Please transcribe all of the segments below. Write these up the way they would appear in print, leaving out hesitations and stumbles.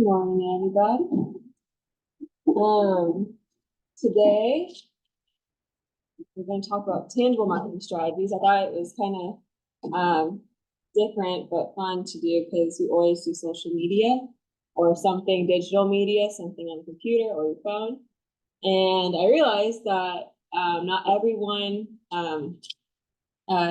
Morning, everybody. Today we're going to talk about tangible marketing strategies. I thought it was kind of different but fun to do because we always do social media or something digital media, something on the computer or your phone. And I realized that not everyone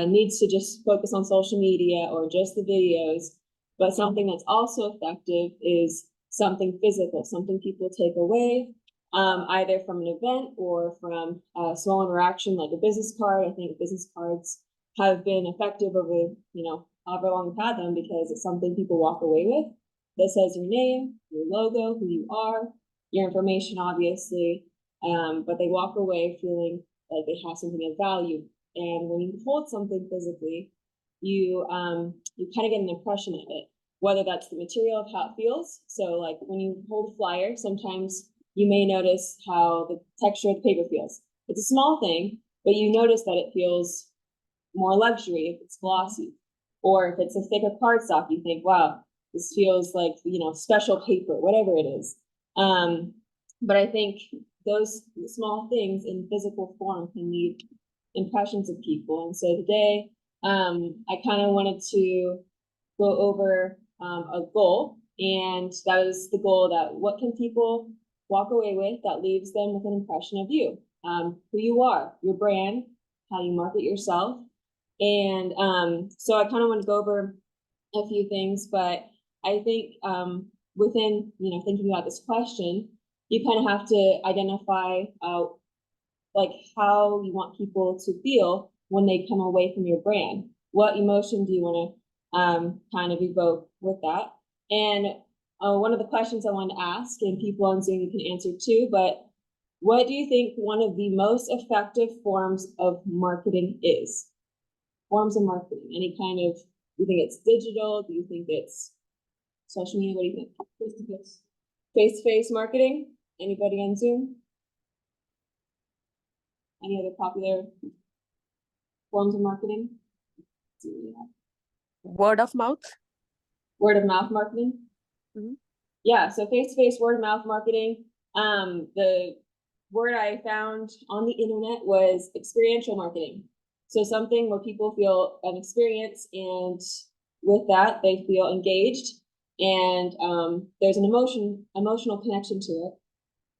needs to just focus on social media or just the videos, but something that's also effective is something physical, something people take away, either from an event or from a small interaction like a business card. I think business cards have been effective over, however long we've had them, because it's something people walk away with that says your name, your logo, who you are, your information, obviously, but they walk away feeling like they have something of value. And when you hold something physically, you kind of get an impression of it, whether that's the material of how it feels. So like when you hold a flyer, sometimes you may notice how the texture of the paper feels. It's a small thing, but you notice that it feels more luxury if it's glossy. Or if it's a thicker cardstock, you think, wow, this feels like, special paper, whatever it is. But I think those small things in physical form can leave impressions of people. And so today, I kind of wanted to go over a goal, and that is the goal that what can people walk away with that leaves them with an impression of you, who you are, your brand, how you market yourself. And so I kind of want to go over a few things, but I think within, thinking about this question, you kind of have to identify like how you want people to feel when they come away from your brand. What emotion do you want to kind of evoke with that? And one of the questions I wanted to ask, and people on Zoom can answer too, but what do you think one of the most effective forms of marketing is? Forms of marketing, any kind of, do you think it's digital? Do you think it's social media? What do you think? Face-to-face. Face-to-face marketing? Anybody on Zoom? Any other popular forms of marketing? Word of mouth. Word of mouth marketing. Mm-hmm. Yeah, so face-to-face word of mouth marketing. The word I found on the internet was experiential marketing. So something where people feel an experience, and with that they feel engaged, and there's an emotional connection to it.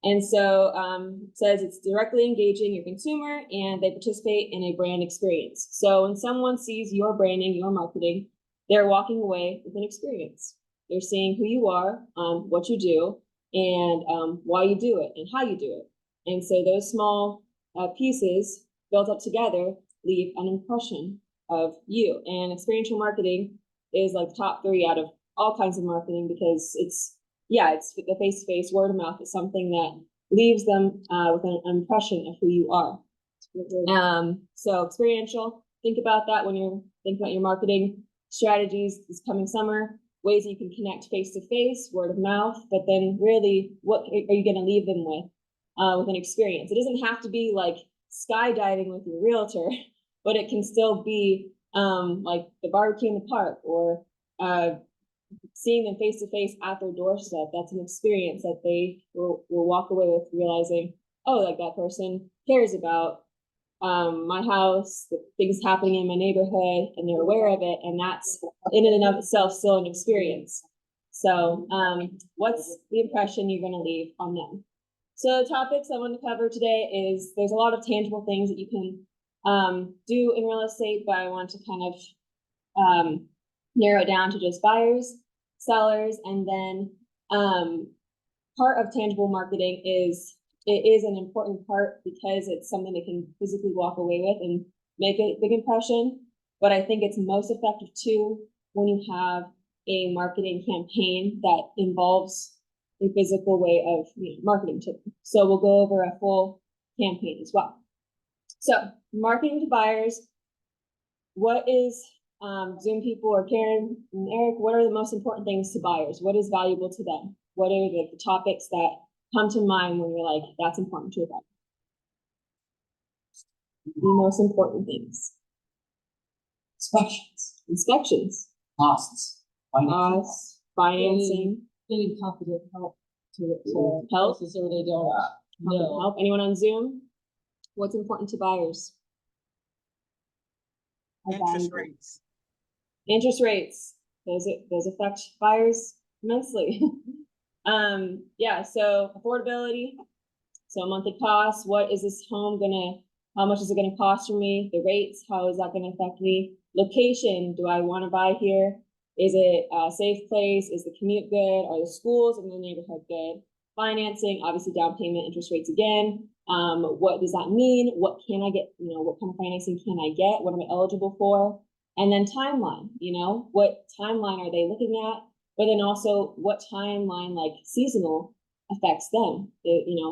And so it says it's directly engaging your consumer, and they participate in a brand experience. So when someone sees your branding, your marketing, they're walking away with an experience. They're seeing who you are, what you do, and why you do it, and how you do it. And so those small pieces built up together leave an impression of you. And experiential marketing is like top 3 out of all kinds of marketing, because it's the face-to-face word of mouth is something that leaves them with an impression of who you are. So experiential, think about that when you're thinking about your marketing strategies this coming summer, ways you can connect face-to-face, word of mouth, but then really what are you going to leave them with an experience? It doesn't have to be like skydiving with your realtor, but it can still be like the barbecue in the park, or seeing them face-to-face at their doorstep. That's an experience that they will walk away with, realizing, oh, like that person cares about my house, the things happening in my neighborhood, and they're aware of it, and that's in and of itself still an experience. So what's the impression you're going to leave on them? So the topics I want to cover today is, there's a lot of tangible things that you can do in real estate, but I want to kind of narrow it down to just buyers, sellers, and then part of tangible marketing is, it is an important part because it's something they can physically walk away with and make a big impression. But I think it's most effective too when you have a marketing campaign that involves a physical way of marketing to them. So we'll go over a full campaign as well. So marketing to buyers, what is Zoom people, or Karen and Eric, what are the most important things to buyers? What is valuable to them? What are the topics that come to mind when you're like, that's important to a buyer? The most important things. Inspections. Inspections. Costs. Financing. Getting confident help to Help? places where they don't know. Help. Anyone on Zoom? What's important to buyers? Interest rates. Interest rates. Those affect buyers immensely. Yeah, so affordability. So monthly costs, what is this home how much is it gonna cost for me? The rates, how is that gonna affect me? Location, do I wanna buy here? Is it a safe place? Is the commute good? Are the schools in the neighborhood good? Financing, obviously down payment, interest rates again. What does that mean? What can I get? What kind of financing can I get? What am I eligible for? And then timeline, what timeline are they looking at? But then also what timeline, like seasonal, affects them.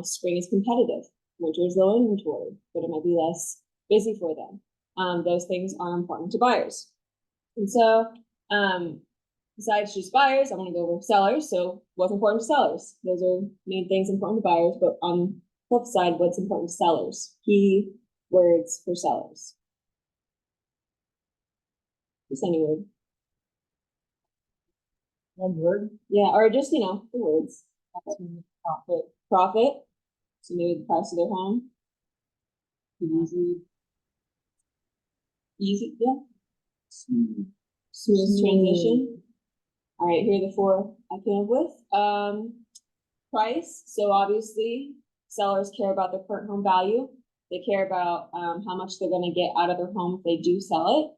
Spring is competitive, winter is low inventory, but it might be less busy for them. Those things are important to buyers. And so, besides just buyers, I want to go over sellers. So what's important to sellers? Those are main things important to buyers, but on the flip side, what's important to sellers? Key words for sellers. Just any word. One word. Yeah, or just, the words. Profit. Profit. So maybe the price of their home. Easy. Easy, yeah. Smooth transition. All right, here are the four I came up with. Price. So obviously, sellers care about their current home value. They care about how much they're going to get out of their home if they do sell it.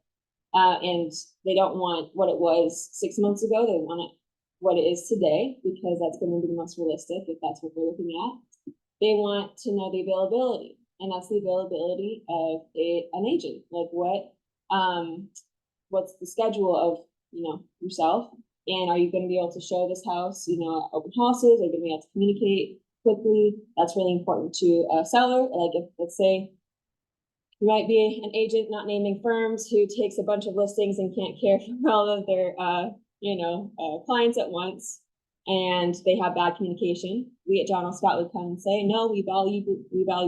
And they don't want what it was 6 months ago. They want it what it is today, because that's going to be the most realistic if that's what they're looking at. They want to know the availability, and that's the availability of an agent. Like what's the schedule of yourself, and are you going to be able to show this house open houses? Are you going to be able to communicate quickly? That's really important to a seller. Like if, let's say, you might be an agent, not naming firms, who takes a bunch of listings and can't care for all of their clients at once, and they have bad communication. We at John L. Scott would come and say, no, we value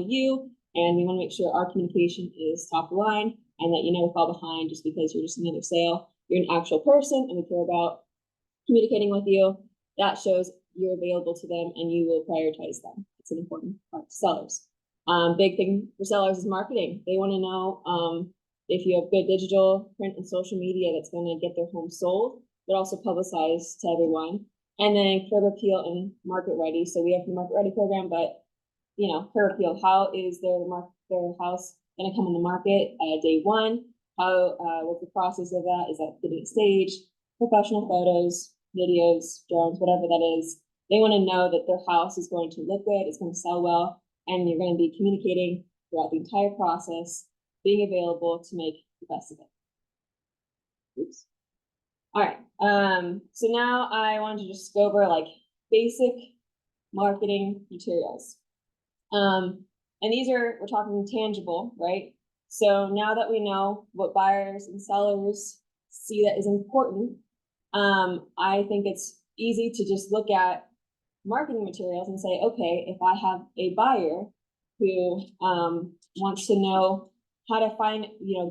you, and we want to make sure our communication is top of the line, and that you never fall behind just because you're just another sale. You're an actual person, and we care about communicating with you. That shows you're available to them, and you will prioritize them. It's an important part to sellers. Big thing for sellers is marketing. They want to know if you have good digital, print, and social media that's going to get their home sold, but also publicized to everyone. And then curb appeal and market ready. So we have the market ready program, but curb appeal. How is their house going to come on the market day one? What's the process of that? Is that getting staged? Professional photos, videos, drones, whatever that is. They want to know that their house is going to look good, it's going to sell well, and you're going to be communicating throughout the entire process, being available to make the best of it. Oops. All right. So now I wanted to just go over like basic marketing materials. And we're talking tangible, right? So now that we know what buyers and sellers see that is important, I think it's easy to just look at marketing materials and say, okay, if I have a buyer who wants to know how to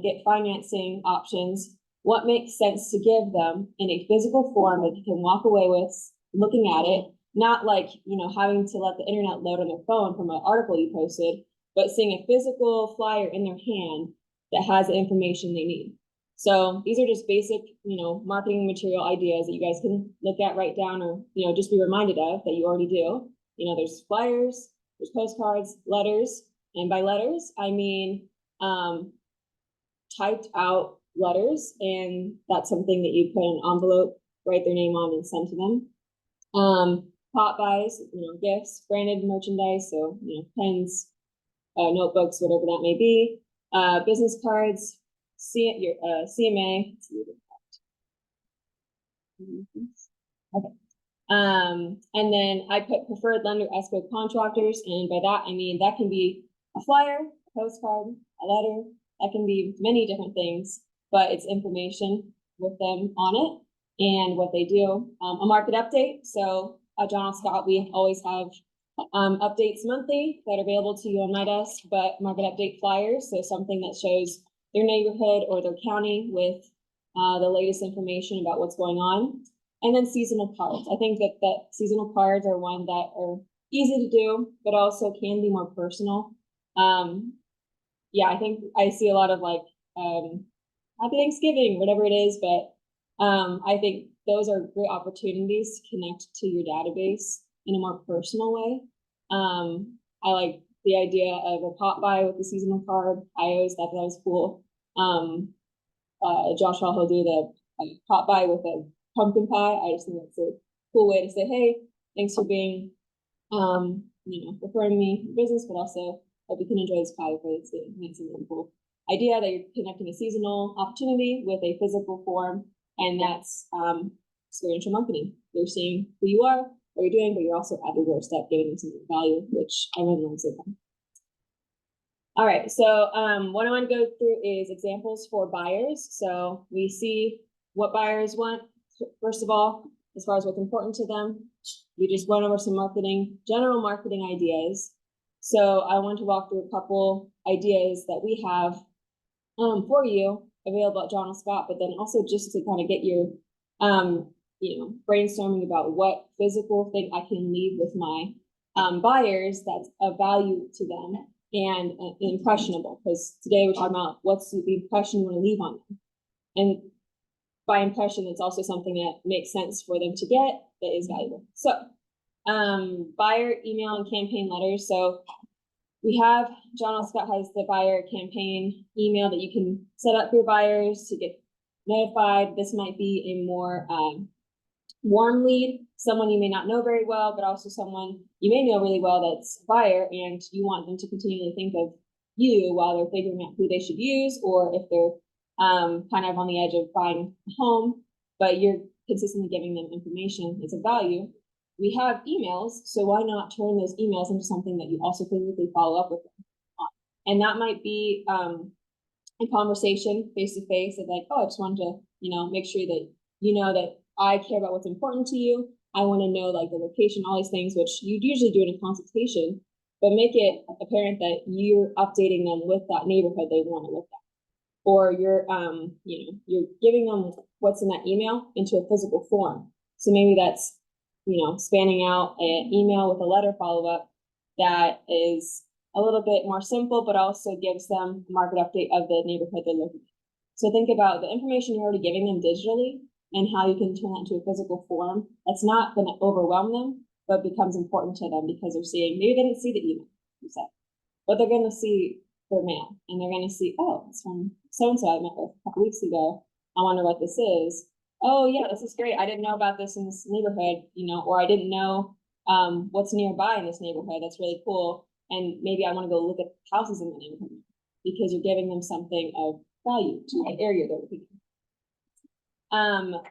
get financing options, what makes sense to give them in a physical form that you can walk away with looking at it, not like having to let the internet load on their phone from an article you posted, but seeing a physical flyer in their hand that has the information they need. So these are just basic, marketing material ideas that you guys can look at, write down, or, just be reminded of that you already do. There's flyers, there's postcards, letters. And by letters, I mean, typed out letters. And that's something that you put in an envelope, write their name on, and send to them. Pop buys, gifts, branded merchandise. So, pens, notebooks, whatever that may be, business cards, CMA. Okay. And then I put preferred lender escrow contractors, and by that I mean that can be a flyer, a postcard, a letter. That can be many different things, but it's information with them on it and what they do. A market update. So at John L. Scott, we always have updates monthly that are available to you on my desk, but market update flyers. So something that shows their neighborhood or their county with the latest information about what's going on. And then seasonal cards. I think that seasonal cards are one that are easy to do, but also can be more personal. Yeah, I think I see a lot of like, Happy Thanksgiving, whatever it is, but I think those are great opportunities to connect to your database in a more personal way. I like the idea of a pop by with the seasonal card. I always thought that was cool. Josh will do the pop by with a pumpkin pie. I just think that's a cool way to say, hey, thanks for being, referring me to business, but also hope you can enjoy this pie for it's a really cool idea that you're connecting a seasonal opportunity with a physical form, and that's experiential marketing. You're seeing who you are, what you're doing, but you're also at your doorstep giving them some value, which everyone loves it. All right, so what I want to go through is examples for buyers. So we see what buyers want, first of all, as far as what's important to them. We just went over some general marketing ideas. So I want to walk through a couple ideas that we have for you available at John L. Scott, but then also just to kind of get your, brainstorming about what physical thing I can leave with my buyers that's of value to them and impressionable. Because today we're talking about what's the impression you want to leave on them. And by impression, it's also something that makes sense for them to get that is valuable. So buyer email and campaign letters. So we have, John L. Scott has the buyer campaign email that you can set up for your buyers to get notified. This might be a more warm lead, someone you may not know very well, but also someone you may know really well that's a buyer, and you want them to continually think of you while they're figuring out who they should use, or if they're kind of on the edge of buying a home, but you're consistently giving them information as a value. We have emails, so why not turn those emails into something that you also physically follow up with them on? And that might be a conversation face to face of like, oh, I just wanted to, make sure that you know that I care about what's important to you. I want to know like the location, all these things, which you'd usually do in a consultation, but make it apparent that you're updating them with that neighborhood they want to look at. Or you're giving them what's in that email into a physical form. So maybe that's, spanning out an email with a letter follow-up that is a little bit more simple, but also gives them a market update of the neighborhood they're looking at. So think about the information you're already giving them digitally and how you can turn that into a physical form. That's not going to overwhelm them, but becomes important to them because they're seeing, maybe they didn't see the email you said, but they're going to see their mail and they're going to see, oh, it's from so-and-so I met with a couple weeks ago. I wonder what this is. Oh yeah, this is great. I didn't know about this in this neighborhood, or I didn't know what's nearby in this neighborhood. That's really cool. And maybe I want to go look at houses in the neighborhood because you're giving them something of value to the area they're looking at.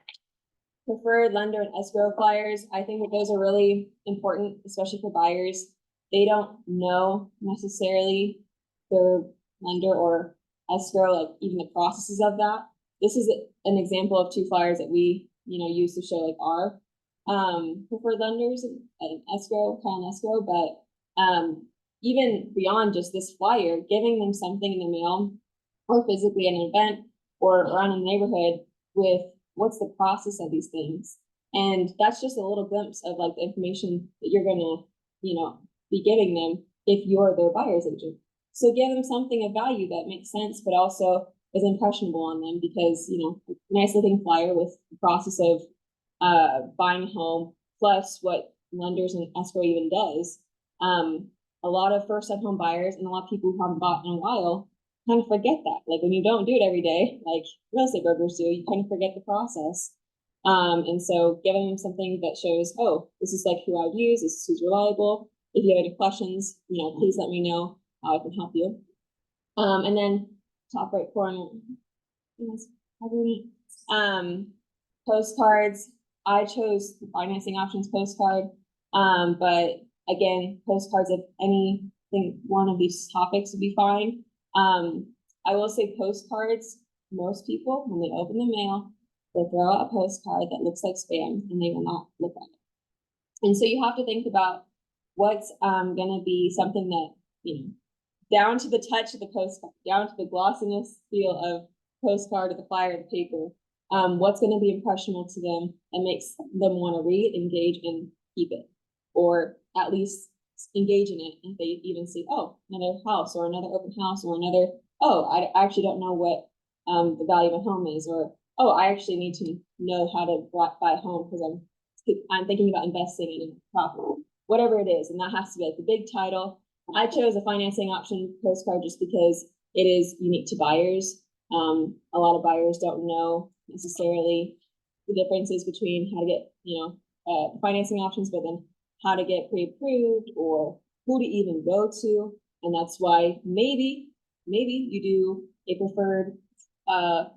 Preferred lender and escrow flyers. I think that those are really important, especially for buyers. They don't know necessarily their lender or escrow, like even the processes of that. This is an example of two flyers that we, use to show like our preferred lenders and escrow, kind of escrow, but even beyond just this flyer, giving them something in the mail or physically at an event or around in the neighborhood with what's the process of these things. And that's just a little glimpse of like the information that you're gonna, be giving them if you're their buyer's agent. So give them something of value that makes sense, but also is impressionable on them because, a nice looking flyer with the process of buying a home plus what lenders and escrow even does. A lot of first-time home buyers and a lot of people who haven't bought in a while kind of forget that. Like when you don't do it every day, like real estate brokers do, you kind of forget the process. And so giving them something that shows, oh, this is like who I'd use, this is who's reliable. If you have any questions, please let me know how I can help you. And then top right corner, postcards. I chose the financing options postcard, but again, postcards of anything, one of these topics would be fine. I will say postcards, most people, when they open the mail, they throw out a postcard that looks like spam and they will not look at it. And so you have to think about what's going to be something that, down to the touch of the postcard, down to the glossiness feel of postcard or the flyer or the paper, what's going to be impressionable to them and makes them want to read, engage, and keep it, or at least engage in it. If they even see, oh, another house or another open house or another, oh, I actually don't know what the value of a home is, or oh, I actually need to know how to buy a home because I'm thinking about investing in a property, whatever it is, and that has to be like the big title. I chose a financing option postcard just because it is unique to buyers. A lot of buyers don't know necessarily the differences between how to get, financing options, but then how to get pre-approved or who to even go to. And that's why maybe you do a preferred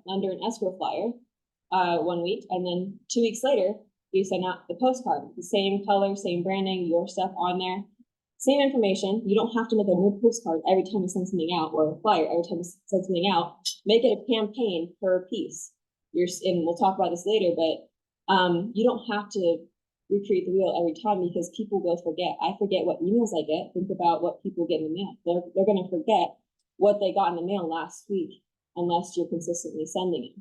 lender and escrow flyer 1 week, and then 2 weeks later, you send out the postcard, the same color, same branding, your stuff on there, same information. You don't have to make a new postcard every time you send something out, or a flyer every time you send something out. Make it a campaign per piece. And we'll talk about this later, but you don't have to recreate the wheel every time because people will forget. I forget what emails I get. Think about what people get in the mail. They're going to forget what they got in the mail last week unless you're consistently sending it.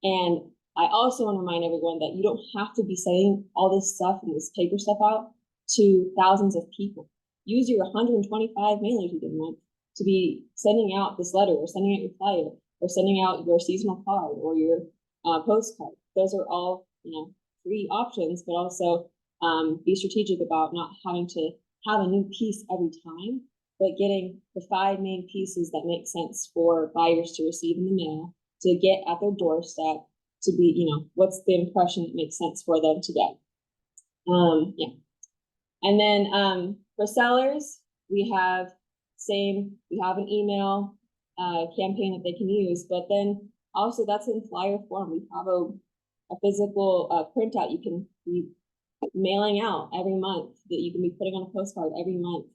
And I also want to remind everyone that you don't have to be sending all this stuff and this paper stuff out to thousands of people. Use your 125 mailers you get a month to be sending out this letter or sending out your flyer or sending out your seasonal card or your postcard. Those are all, free options, but also be strategic about not having to have a new piece every time, but getting the 5 main pieces that make sense for buyers to receive in the mail, to get at their doorstep, to be, what's the impression that makes sense for them to get. And then for sellers, we have an email campaign that they can use, but then also that's in flyer form. We have a physical printout you can be mailing out every month that you can be putting on a postcard every month.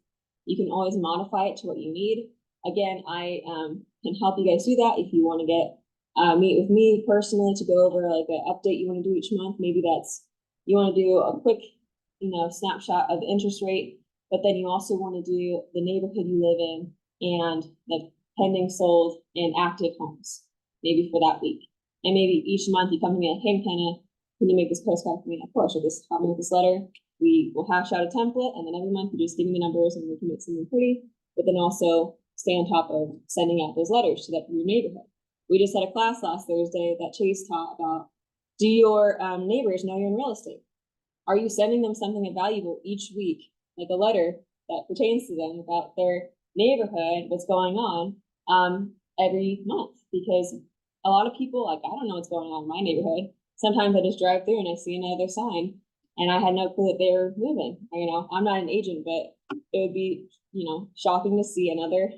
You can always modify it to what you need. Again, I can help you guys do that if you want to get meet with me personally to go over like an update you want to do each month. Maybe that's you want to do a quick snapshot of the interest rate, but then you also want to do the neighborhood you live in and the pending, sold, and active homes, maybe for that week. And maybe each month you come to me like, hey, Makenna, can you make this postcard for me? Of course, or just help me with this letter. We will hash out a template, and then every month you just give me the numbers and we can make something pretty, but then also stay on top of sending out those letters to your neighborhood. We just had a class last Thursday that Chase taught about, do your neighbors know you're in real estate? Are you sending them something valuable each week, like a letter that pertains to them about their neighborhood, what's going on every month? Because a lot of people, like, I don't know what's going on in my neighborhood. Sometimes I just drive through and I see another sign and I had no clue that they were moving. I'm not an agent, but it would be, shocking to see another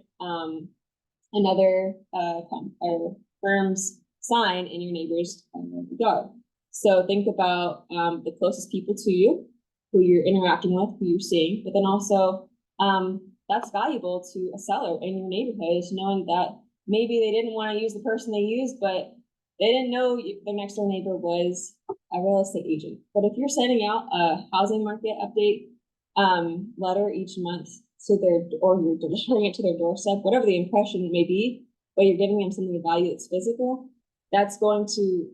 firm's sign in your neighbor's yard. So think about the closest people to you, who you're interacting with, who you're seeing, but then also that's valuable to a seller in your neighborhood, is knowing that maybe they didn't want to use the person they used, but they didn't know their next door neighbor was a real estate agent. But if you're sending out a housing market update letter each month to or you're delivering it to their doorstep, whatever the impression may be, but you're giving them something of value that's physical, that's going to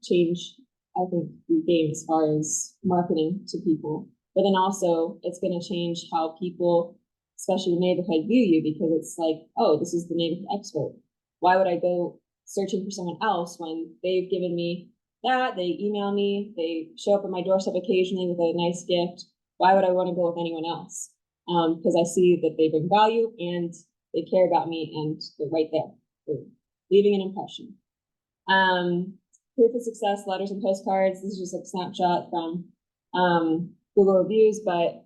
change, I think, the game as far as marketing to people. But then also it's going to change how people, especially the neighborhood, view you, because it's like, oh, this is the neighborhood expert. Why would I go searching for someone else when they've given me that? They email me, they show up at my doorstep occasionally with a nice gift. Why would I want to go with anyone else? Because I see that they bring value and they care about me and they're right there. They're leaving an impression. Proof of success, letters and postcards. This is just a snapshot from Google reviews, but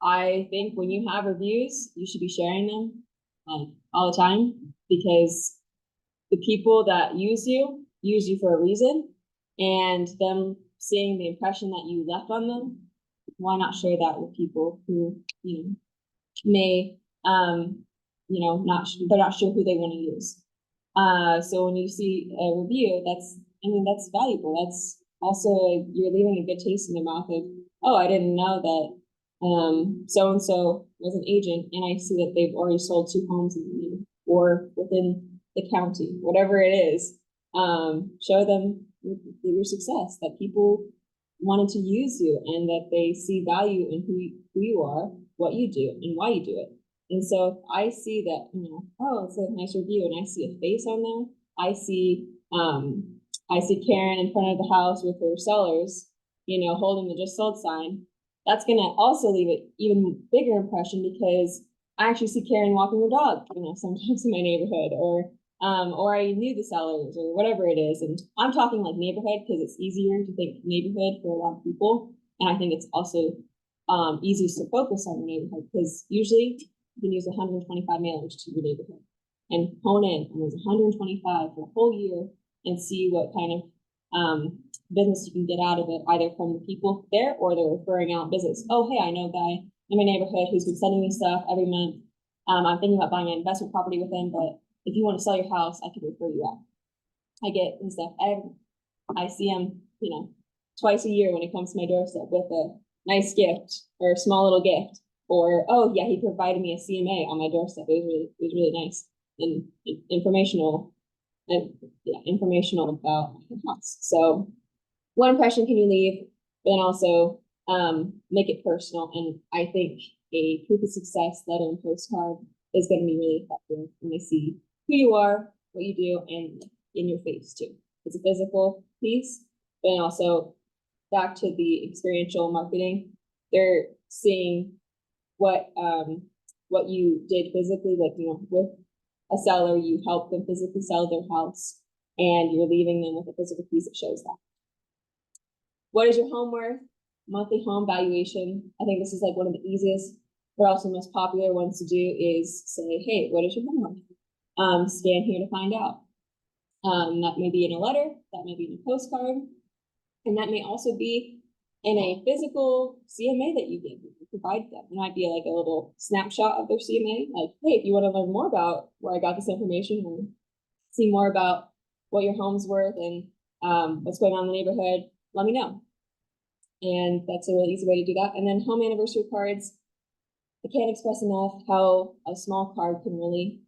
I think when you have reviews, you should be sharing them all the time, because the people that use you for a reason, and them seeing the impression that you left on them, why not share that with people who may they're not sure who they want to use. So when you see a review, that's valuable. That's also, you're leaving a good taste in their mouth of, oh, I didn't know that so-and-so was an agent, and I see that they've already sold 2 homes in the or within the county, whatever it is. show them your success, that people wanted to use you and that they see value in who you are, what you do, and why you do it. And so if I see that, oh, it's a nice review, and I see a face on there, I see Karen in front of the house with her sellers, holding the just sold sign. That's gonna also leave an even bigger impression because I actually see Karen walking her dog, sometimes in my neighborhood, or I knew the sellers or whatever it is. And I'm talking like neighborhood because it's easier to think neighborhood for a lot of people. And I think it's also easiest to focus on the neighborhood because usually you can use 125 mailers to your neighborhood and hone in on those 125 for a whole year and see what kind of business you can get out of it, either from the people there or they're referring out business. Oh, hey, I know a guy in my neighborhood who's been sending me stuff every month. I'm thinking about buying an investment property with him, but if you want to sell your house, I could refer you out. I get and stuff. I see him, twice a year when it comes to my doorstep with a nice gift or a small little gift. Or, oh yeah, he provided me a CMA on my doorstep. It was really nice and informational about my house. So one impression can you leave, but then also make it personal. And I think a proof of success letter and postcard is going to be really effective when they see who you are, what you do, and in your face too. It's a physical piece, but then also back to the experiential marketing. They're seeing what you did physically, like with a seller, you help them physically sell their house, and you're leaving them with a physical piece that shows that. What is your home worth? Monthly home valuation. I think this is like one of the easiest, but also most popular ones to do is say, hey, what is your home worth? Scan here to find out. That may be in a letter, that may be in a postcard, and that may also be in a physical CMA that you give, you provide them. It might be like a little snapshot of their CMA, like, hey, if you want to learn more about where I got this information or see more about what your home's worth and what's going on in the neighborhood, let me know. And that's a really easy way to do that. And then home anniversary cards. I can't express enough how a small card can really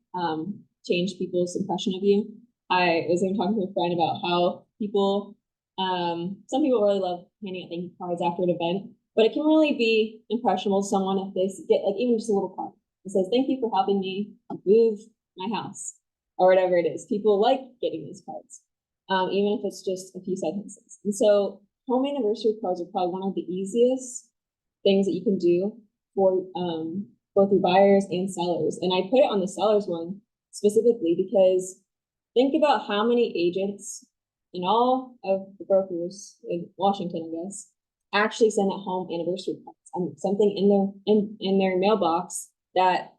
change people's impression of you. I was even talking to a friend about how some people really love handing out thank you cards after an event, but it can really be impressionable to someone if they get like even just a little card that says, thank you for helping me move my house, or whatever it is. People like getting these cards, even if it's just a few sentences. And so home anniversary cards are probably one of the easiest things that you can do for both your buyers and sellers. And I put it on the sellers one specifically because think about how many agents and all of the brokers in Washington, I guess, actually send out home anniversary cards. Something in their mailbox that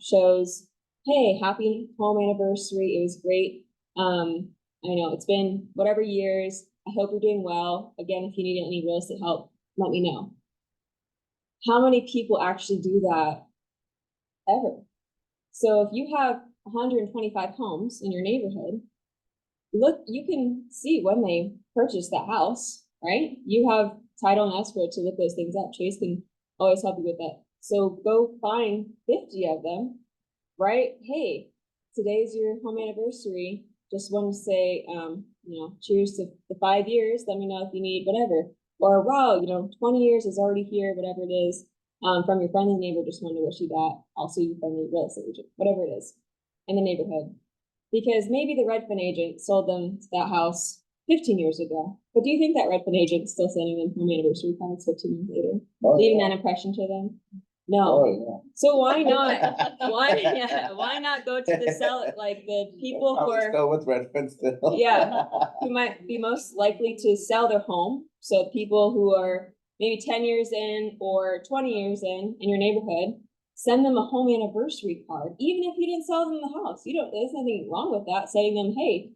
shows, hey, happy home anniversary. It was great. I know it's been whatever years. I hope you're doing well. Again, if you need any real estate help, let me know. How many people actually do that ever? So if you have 125 homes in your neighborhood, look, you can see when they purchased that house, right? You have title and escrow to look those things up. Chase can always help you with that. So go find 50 of them, right? Hey, today's your home anniversary. Just wanted to say, cheers to the 5 years. Let me know if you need whatever. Or wow, 20 years is already here, whatever it is. From your friendly neighbor, just wanted to wish you that. Also your friendly real estate agent, whatever it is in the neighborhood. Because maybe the Redfin agent sold them that house 15 years ago. But do you think that Redfin agent is still sending them home anniversary cards 15 years later? Leaving that impression to them? No. So why not? Why not go to the seller, like the people who are still with Redfin still? who might be most likely to sell their home. So people who are maybe 10 years in or 20 years in your neighborhood, send them a home anniversary card, even if you didn't sell them the house. There's nothing wrong with that. Saying them, hey,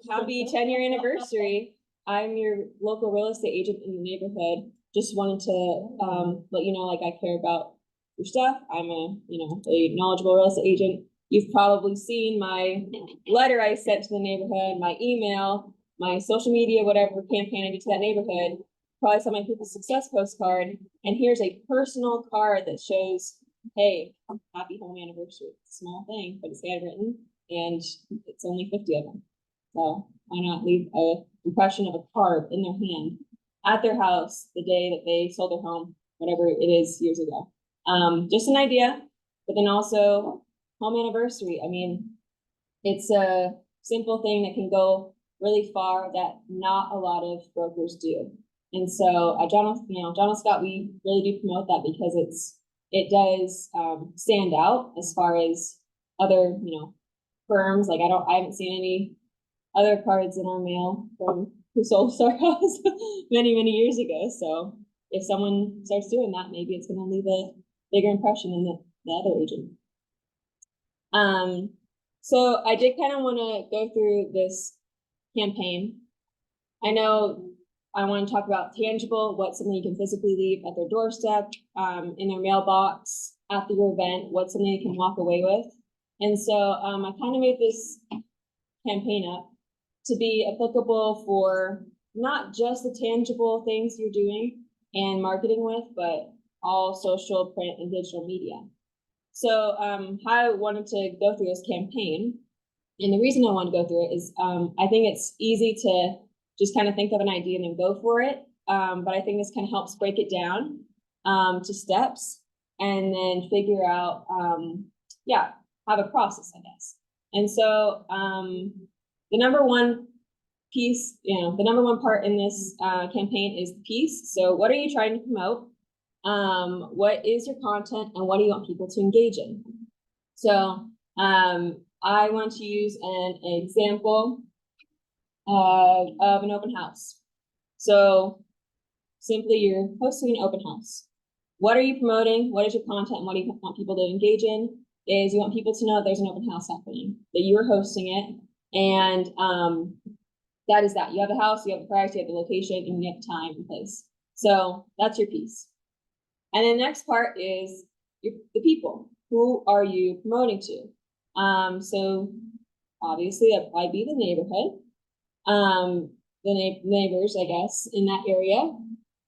happy 10-year anniversary. I'm your local real estate agent in the neighborhood. Just wanted to let you know, like, I care about your stuff. I'm a knowledgeable real estate agent. You've probably seen my letter I sent to the neighborhood, my email, my social media, whatever campaign I did to that neighborhood. Probably saw my proof of success postcard, and here's a personal card that shows, hey, happy home anniversary. It's a small thing, but it's handwritten, and it's only 50 of them. So why not leave a impression of a card in their hand at their house the day that they sold their home, whatever it is years ago. Just an idea, but then also home anniversary. I mean, it's a simple thing that can go really far that not a lot of brokers do. And so at John Scott, we really do promote that because it does stand out as far as other, firms. Like I haven't seen any other cards in our mail from who sold our house many, many years ago. So if someone starts doing that, maybe it's going to leave a bigger impression than the other agent. So I did kind of want to go through this campaign. I know I want to talk about tangible, what's something you can physically leave at their doorstep, in their mailbox, after your event, what's something you can walk away with. And so I kind of made this campaign up to be applicable for not just the tangible things you're doing and marketing with, but all social, print, and digital media. So how I wanted to go through this campaign, and the reason I want to go through it is I think it's easy to just kind of think of an idea and then go for it. But I think this kind of helps break it down to steps and then figure out, have a process, I guess. And so the number one piece, the number one part in this campaign is the piece. So what are you trying to promote? What is your content and what do you want people to engage in? So I want to use an example of an open house. So simply you're hosting an open house. What are you promoting? What is your content? And what do you want people to engage in? Is you want people to know that there's an open house happening, that you're hosting it. And that is that. You have the house, you have the price, you have the location, and you have the time and place. So that's your piece. And then the next part is the people. Who are you promoting to? So obviously that might be the neighborhood, the neighbors, I guess, in that area.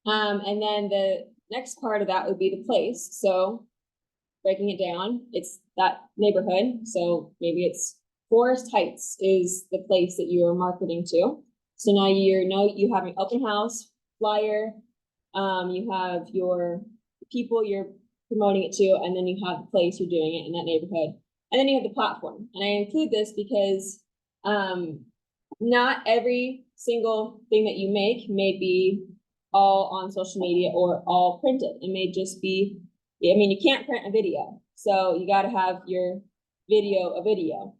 And then the next part of that would be the place. So breaking it down, it's that neighborhood. So maybe it's Forest Heights is the place that you are marketing to. So now you have an open house flyer, you have your people you're promoting it to, and then you have the place you're doing it in that neighborhood. And then you have the platform. And I include this because not every single thing that you make may be all on social media or all printed. It may just be, you can't print a video. So you got to have your video,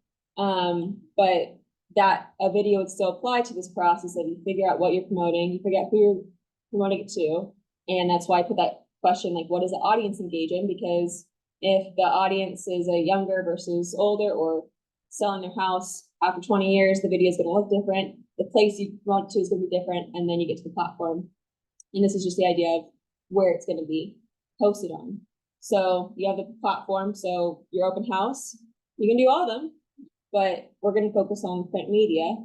but that a video would still apply to this process that you figure out what you're promoting, you figure out who you're promoting it to. And that's why I put that question, like, what does the audience engage in? Because if the audience is a younger versus older or selling their house after 20 years, the video is going to look different. The place you promote to is going to be different. And then you get to the platform. And this is just the idea of where it's going to be posted on. So you have the platform. So your open house, you can do all of them, but we're going to focus on print media.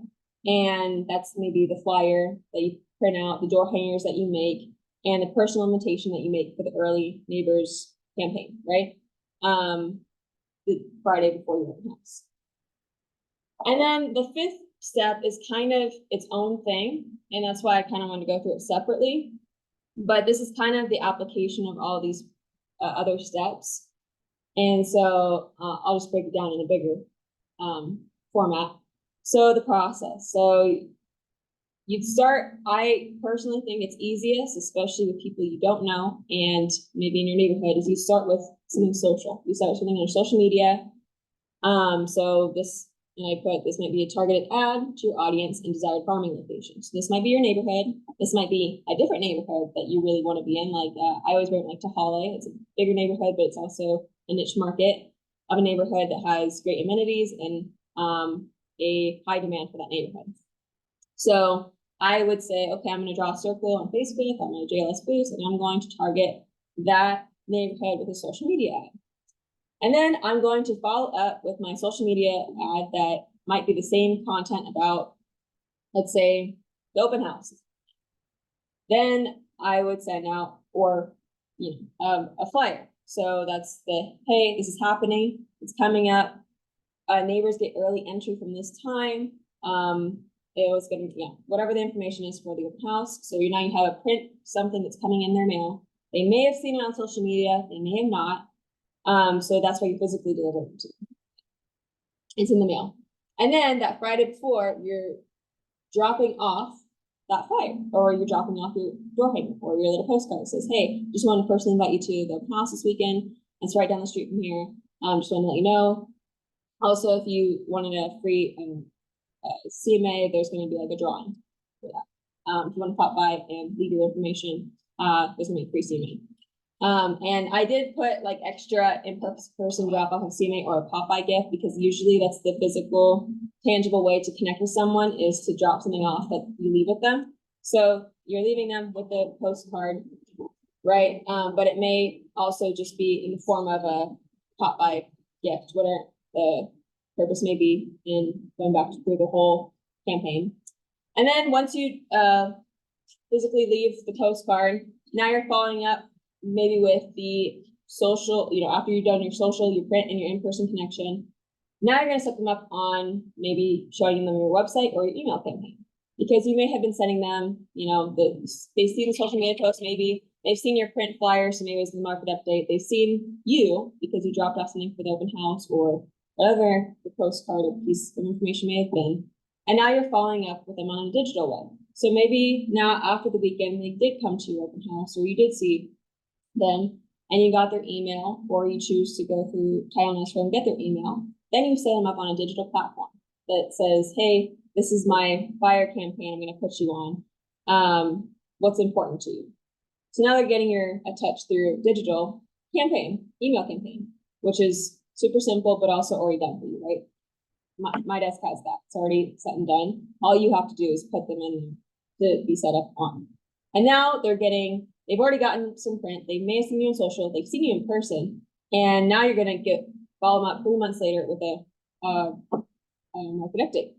And that's maybe the flyer that you print out, the door hangers that you make, and the personal invitation that you make for the early neighbors campaign, right? The Friday before your open house. And then the fifth step is kind of its own thing. And that's why I kind of want to go through it separately. But this is kind of the application of all these other steps. And so I'll just break it down in a bigger format. So the process. So you'd start, I personally think it's easiest, especially with people you don't know and maybe in your neighborhood, is you start with something social. You start with something on your social media. So this, and I put, this might be a targeted ad to your audience and desired farming location. So this might be your neighborhood. This might be a different neighborhood that you really want to be in. Like I always bring it like Tahale. It's a bigger neighborhood, but it's also a niche market of a neighborhood that has great amenities and a high demand for that neighborhood. So I would say, okay, I'm going to draw a circle on Facebook, on my JLS boost, and I'm going to target that neighborhood with a social media ad. And then I'm going to follow up with my social media ad that might be the same content about, let's say, the open house. Then I would send out, or a flyer. So that's the, hey, this is happening. It's coming up. Neighbors get early entry from this time. It was gonna, yeah, whatever the information is for the open house. So now you have a print, something that's coming in their mail. They may have seen it on social media, they may have not. So that's why you physically deliver it to them. It's in the mail. And then that Friday before, you're dropping off that flyer, or you're dropping off your door hanger or your little postcard that says, hey, just wanted to personally invite you to the open house this weekend. It's right down the street from here. Just want to let you know. Also, if you wanted a free CMA, there's going to be like a drawing for that. If you want to pop by and leave your information, there's going to be a free CMA. And I did put like extra in-person drop off of CMA or a pop-by gift, because usually that's the physical, tangible way to connect with someone, is to drop something off that you leave with them. So you're leaving them with a postcard, right? But it may also just be in the form of a pop-by gift, whatever the purpose may be in going back through the whole campaign. And then once you physically leave the postcard, now you're following up maybe with the social, after you've done your social, your print, and your in-person connection. Now you're going to set them up on maybe showing them your website or your email campaign, because you may have been sending them, they've seen the social media post, maybe they've seen your print flyer, so maybe it's the market update. They've seen you because you dropped off something for the open house or whatever the postcard or piece of information may have been. And now you're following up with them on a digital way. So maybe now after the weekend, they did come to your open house, or you did see them and you got their email, or you choose to go through Title Nester and get their email. Then you set them up on a digital platform that says, hey, this is my fire campaign I'm going to put you on. What's important to you? So now they're getting a touch through digital campaign, email campaign, which is super simple, but also already done for you, right? My desk has that. It's already set and done. All you have to do is put them in to be set up on. And now they've already gotten some print. They may have seen you on social. They've seen you in person. And now you're going to follow them up 3 months later with a market update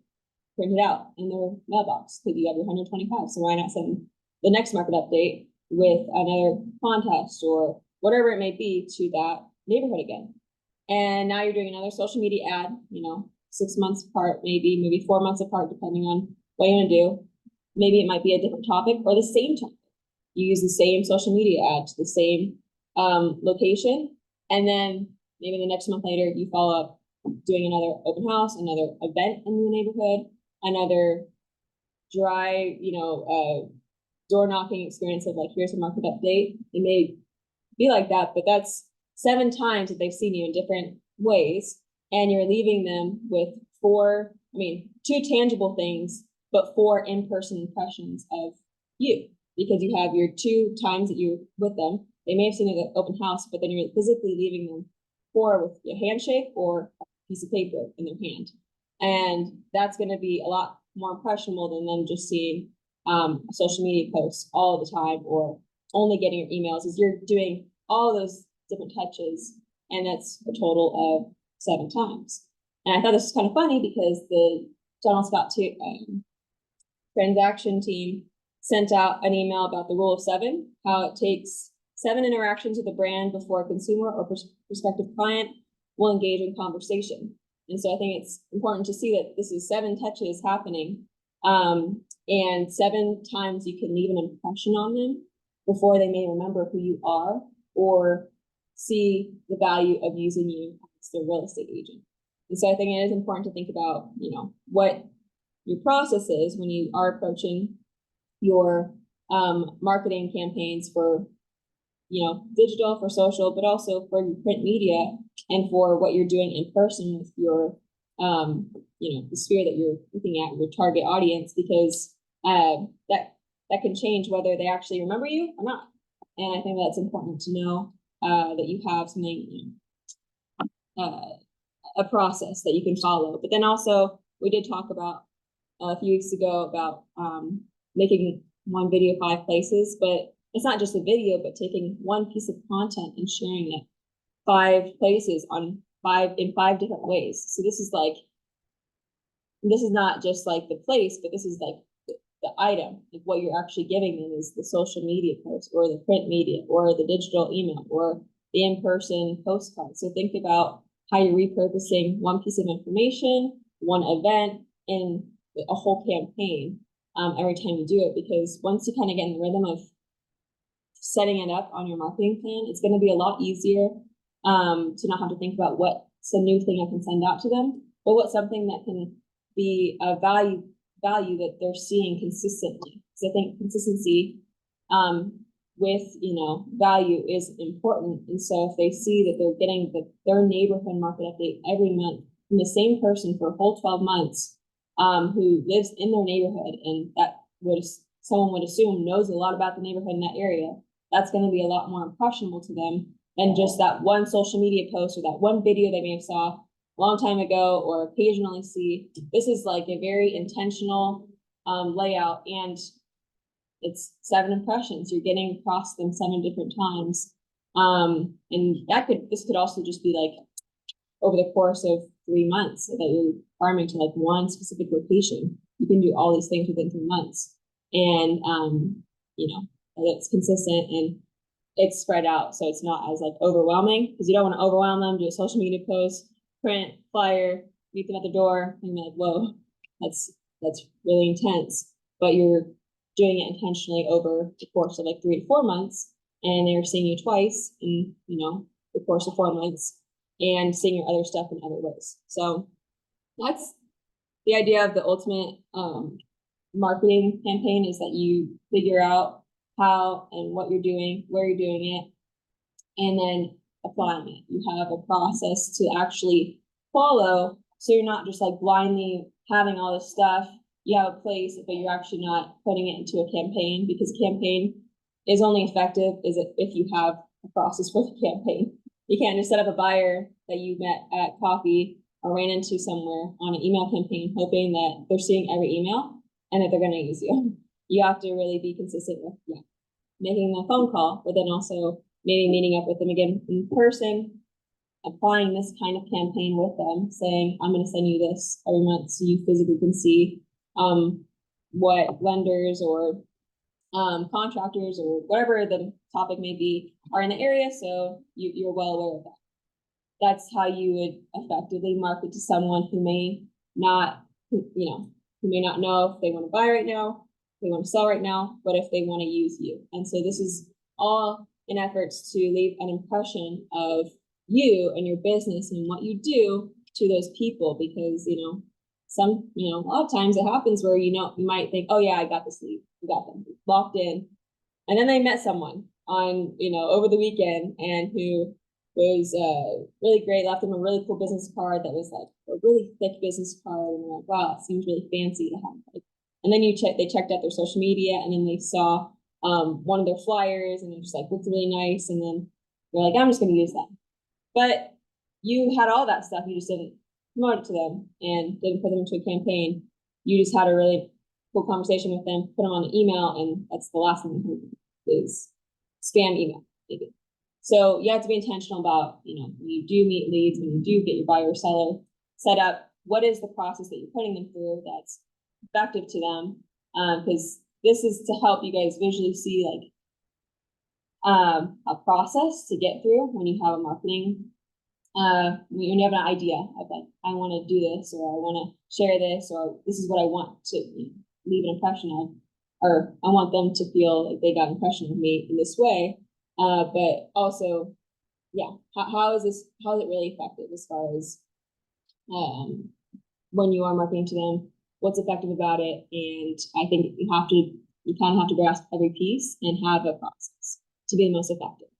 printed out in their mailbox, because you have your 125. So why not send the next market update with another contest or whatever it may be to that neighborhood again? And now you're doing another social media ad, 6 months apart, maybe 4 months apart, depending on what you want to do. Maybe it might be a different topic or the same topic. You use the same social media ad to the same location. And then maybe the next month later, you follow up doing another open house, another event in the neighborhood, another dry, door knocking experience of like, here's a market update. It may be like that, but that's 7 times that they've seen you in different ways. And you're leaving them with 2 tangible things, but 4 in-person impressions of you, because you have your 2 times that you're with them. They may have seen it at the open house, but then you're physically leaving them 4 with a handshake or a piece of paper in their hand. And that's going to be a lot more impressionable than them just seeing a social media posts all the time, or only getting your emails. Is you're doing all those different touches, and that's a total of 7 times. And I thought this was kind of funny, because the General Scott transaction team sent out an email about the rule of 7, how it takes 7 interactions with a brand before a consumer or prospective client will engage in conversation. And so I think it's important to see that this is 7 touches happening, and 7 times you can leave an impression on them before they may remember who you are or see the value of using you as their real estate agent. And so I think it is important to think about, what your process is when you are approaching your marketing campaigns for, digital, for social, but also for your print media, and for what you're doing in person with your, the sphere that you're looking at, your target audience, because that can change whether they actually remember you or not. And I think that's important to know, that you have something, a process that you can follow. But then also, we did talk about a few weeks ago about making one video 5 places, but it's not just a video, but taking one piece of content and sharing it 5 places in 5 different ways. So this is not just like the place, but this is like the item. Like what you're actually giving them is the social media post, or the print media, or the digital email, or the in-person postcard. So think about how you're repurposing one piece of information, one event, in a whole campaign every time you do it, because once you kind of get in the rhythm of setting it up on your marketing plan, it's going to be a lot easier to not have to think about what's a new thing I can send out to them, but what's something that can be a value that they're seeing consistently. So I think consistency with, you know, value is important. And so if they see that they're getting their neighborhood market update every month from the same person for a whole 12 months, who lives in their neighborhood, and that someone would assume knows a lot about the neighborhood in that area, that's going to be a lot more impressionable to them than just that one social media post or that one video they may have saw a long time ago or occasionally see. This is like a very intentional layout, and it's 7 impressions. You're getting across them 7 different times. And this could also just be like over the course of 3 months that you're farming to like one specific location. You can do all these things within 3 months. And, you know, it's consistent and it's spread out. So it's not as like overwhelming, because you don't want to overwhelm them, do a social media post, print, flyer, meet them at the door, and you're like, whoa, that's really intense. But you're doing it intentionally over the course of like 3 to 4 months, and they're seeing you twice in, you know, the course of 4 months, and seeing your other stuff in other ways. So that's the idea of the ultimate marketing campaign, is that you figure out how and what you're doing, where you're doing it, and then applying it. You have a process to actually follow, so you're not just like blindly having all this stuff. You have a place, but you're actually not putting it into a campaign, because a campaign is only effective if you have a process for the campaign. You can't just set up a buyer that you met at coffee or ran into somewhere on an email campaign hoping that they're seeing every email and that they're going to use you. You have to really be consistent with making the phone call, but then also maybe meeting up with them again in person, applying this kind of campaign with them, saying, I'm going to send you this every month so you physically can see what lenders or contractors or whatever the topic may be are in the area, so you're well aware of that. That's how you would effectively market to someone who may not, who may not know if they want to buy right now, if they want to sell right now, but if they want to use you. And so this is all in efforts to leave an impression of you and your business and what you do to those people, because, a lot of times it happens where, you might think, oh yeah, I got this lead, we got them locked in. And then they met someone on, over the weekend, and who was really great, left them a really cool business card that was like a really thick business card. And they're like, wow, it seems really fancy to have. And then they checked out their social media, and then they saw one of their flyers, and it just like looked really nice. And then they're like, I'm just going to use that. But you had all that stuff, you just didn't promote it to them and didn't put them into a campaign. You just had a really cool conversation with them, put them on the email, and that's the last thing is spam email, maybe. So you have to be intentional about, when you do meet leads, when you do get your buyer or seller set up, what is the process that you're putting them through that's effective to them? Because this is to help you guys visually see a process to get through when you have a marketing, when you have an idea of like, I want to do this, or I want to share this, or this is what I want to leave an impression of, or I want them to feel like they got an impression of me in this way. But also, how is it really effective as far as when you are marketing to them, what's effective about it? And I think you kind of have to grasp every piece and have a process to be the most effective.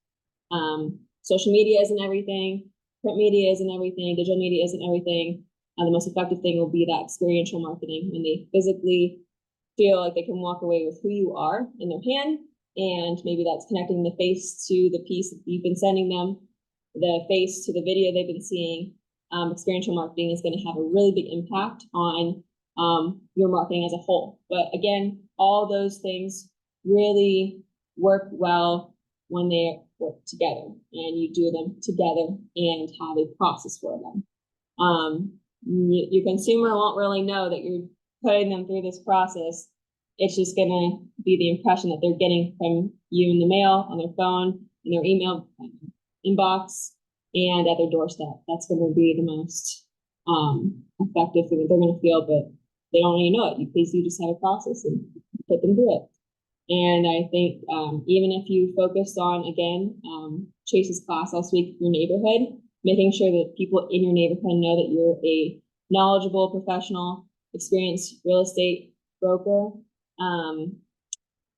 Social media isn't everything, print media isn't everything, digital media isn't everything. The most effective thing will be that experiential marketing, when they physically feel like they can walk away with who you are in their hand. And maybe that's connecting the face to the piece that you've been sending them, the face to the video they've been seeing. Experiential marketing is going to have a really big impact on your marketing as a whole. But again, all those things really work well when they work together, and you do them together and have a process for them. Your consumer won't really know that you're putting them through this process. It's just going to be the impression that they're getting from you in the mail, on their phone, in their email inbox, and at their doorstep. That's going to be the most effective thing that they're going to feel. But they don't really know it. You please, you just have a process and put them through it. And I think even if you focused on, again, Chase's class last week, your neighborhood, making sure that people in your neighborhood know that you're a knowledgeable, professional, experienced real estate broker,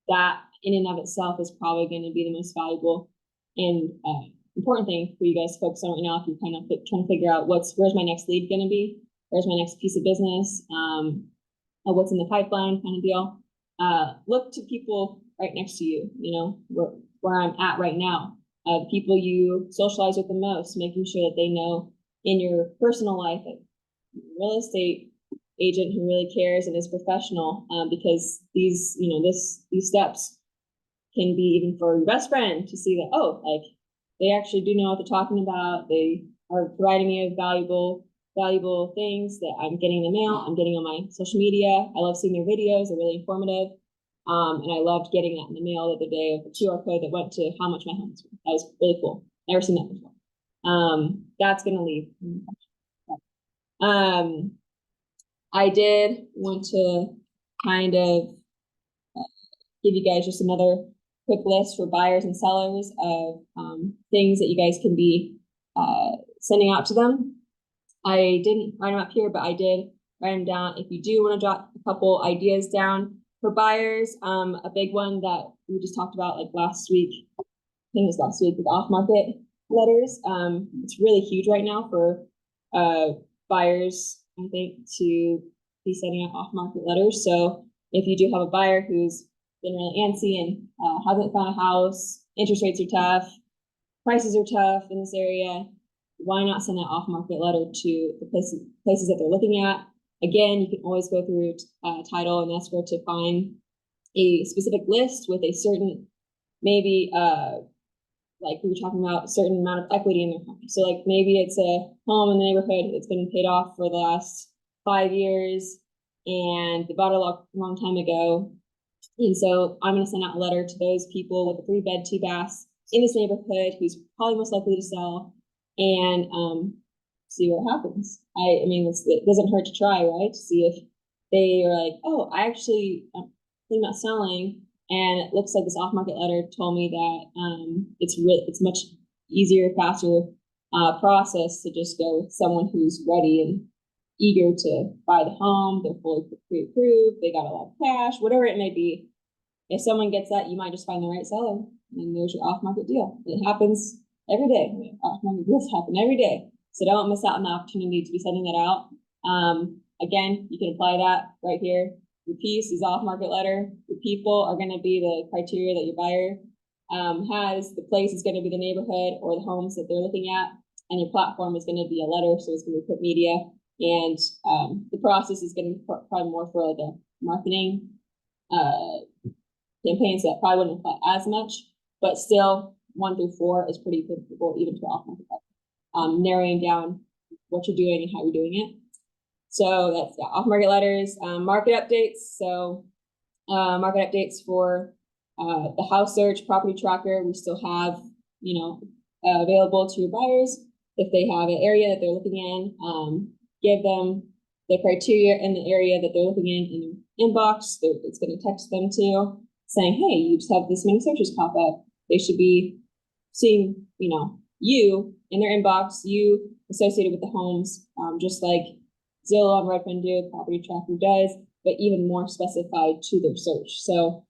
that in and of itself is probably going to be the most valuable and important thing for you guys to focus on right now if you're kind of trying to figure out where's my next lead going to be, where's my next piece of business, what's in the pipeline kind of deal. Look to people right next to you, you know, where I'm at right now. People you socialize with the most, making sure that they know in your personal life, a real estate agent who really cares and is professional, because these, you know, these steps can be even for your best friend to see that, oh, like they actually do know what they're talking about. They are providing me with valuable things that I'm getting in the mail, I'm getting on my social media. I love seeing their videos, they're really informative. And I loved getting that in the mail the other day with a QR code that went to how much my home was worth. That was really cool. Never seen that before. That's gonna leave. I did want to kind of give you guys just another quick list for buyers and sellers of things that you guys can be sending out to them. I didn't write them up here, but I did write them down. If you do want to jot a couple ideas down for buyers, a big one that we just talked about like last week, I think it was last week, with off-market letters. It's really huge right now for buyers, I think, to be sending out off-market letters. So if you do have a buyer who's been really antsy and hasn't found a house, interest rates are tough, prices are tough in this area, why not send an off-market letter to the places that they're looking at? Again, you can always go through title and escrow to find a specific list with a certain, maybe like we were talking about, a certain amount of equity in their home. So like maybe it's a home in the neighborhood that's been paid off for the last 5 years and they bought it a long time ago. And so I'm going to send out a letter to those people with a 3-bed, 2 baths in this neighborhood who's probably most likely to sell, and see what happens. I mean, it doesn't hurt to try, right? To see if they are like, oh, I'm thinking about selling, and it looks like this off-market letter told me that it's much easier, faster process to just go with someone who's ready and eager to buy the home. They're fully pre-approved, they got a lot of cash, whatever it may be. If someone gets that, you might just find the right seller, and there's your off-market deal. It happens every day. Off-market deals happen every day. So don't miss out on the opportunity to be sending that out. Again, you can apply that right here. Your piece is off-market letter. Your people are going to be the criteria that your buyer has. The place is going to be the neighborhood or the homes that they're looking at. And your platform is going to be a letter, so it's going to be print media. And the process is going to be probably more for like a marketing campaigns that probably wouldn't apply as much, but still 1 through 4 is pretty applicable even to off-market. Narrowing down what you're doing and how you're doing it. So that's off-market letters, market updates. So market updates for the house search, property tracker, we still have, you know, available to your buyers. If they have an area that they're looking in, give them the criteria in the area that they're looking in your inbox. It's going to text them to saying, hey, you just have this many searches pop up. They should be seeing, you know, you in their inbox, you associated with the homes, just like Zillow and Redfin do, Property Tracker does, but even more specified to their search. So